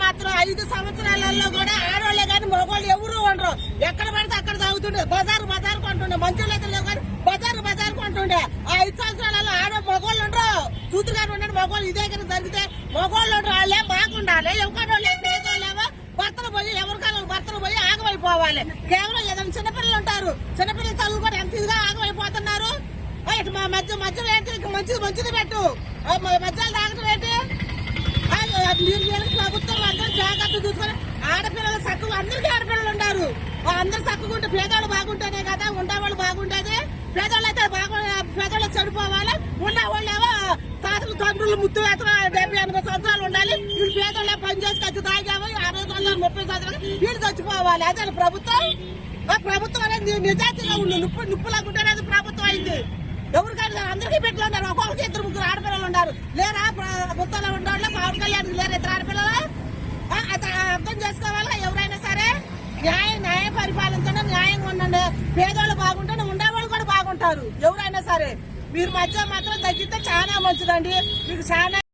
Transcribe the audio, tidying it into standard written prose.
మాత్రం 5 సంవత్సరాలలో కూడా ఆడవాళ్లే కానీ మగవాళ్ళు ఎవరు ఉండరు. ఎక్కడ పడితే అక్కడ తాగుతుండే, బజారు కొంటుండే, మంచులు అయితే లేవు కానీ బజారు కొంటుండే. ఆ 5 సంవత్సరాలలో మగవాళ్ళు ఉండరు. చూతుగారు ఉండండి మగవాళ్ళు ఇదే కానీ జరిగితే మగవాళ్ళు ఉండరు. వాళ్ళే బాగుండాలి. ఎవరికాడోళ్ళే పేదోళ్ళేమో భర్తలు పోయి ఆగమైపోవాలి. కేవలం ఏదైనా చిన్నపిల్లలు ఉంటారు, చిన్నపిల్లల తల్లు కూడా ఎంత ఇదిగా ఆగమైపోతున్నారు. మా మధ్య ఏంటి మంచిది పెట్టు, మధ్యలో తాగటం ఏంటి? మీరు ప్రభుత్వం అందరూ జాగ్రత్త చూసుకొని ఆడపిల్లలు చక్కగా అందరికీ ఆడపిల్లలు ఉన్నారు. అందరు చక్కగా ఉంటే పేదవాళ్ళు బాగుంటేనే కదా ఉండేవాళ్ళు బాగుంటేది. పేదవాళ్ళు అయితే పేదవాళ్ళు చనిపోవాలి. ఉండేవాళ్ళు ఏమో తాతలు తండ్రులు ముత్తు 70-80 సంవత్సరాలు ఉండాలి. వీళ్ళు పేదవాళ్ళే పని చేసి ఖర్చు తాగాము 60 సంవత్సరాలు 30 సంవత్సరాలు వీళ్ళు చచ్చిపోవాలి. అదే ప్రభుత్వం అనేది నిజాయితీగా ఉండు. నిప్పులాగుంటేనే అది ప్రభుత్వం అయింది. ఎవరికైనా అందరికీ బిడ్డలు ఉన్నారు. ఒక్కొక్కరికి 2-3 ఆడపిల్లలు ఉన్నారు. లేరా ప్రభుత్వంలో ఉండేవాళ్ళు పవన్ కళ్యాణ్ లేరు 2 ఆడపిల్లలు? అర్థం చేసుకోవాలా ఎవరైనా సరే. న్యాయ పరిపాలించండి, న్యాయంగా ఉండండి. పేదవాళ్ళు బాగుంటే ఉండేవాళ్ళు కూడా బాగుంటారు ఎవరైనా సరే. మీరు మధ్య మాత్రం తగ్గితే చాలా మంచిదండి. మీకు చాలా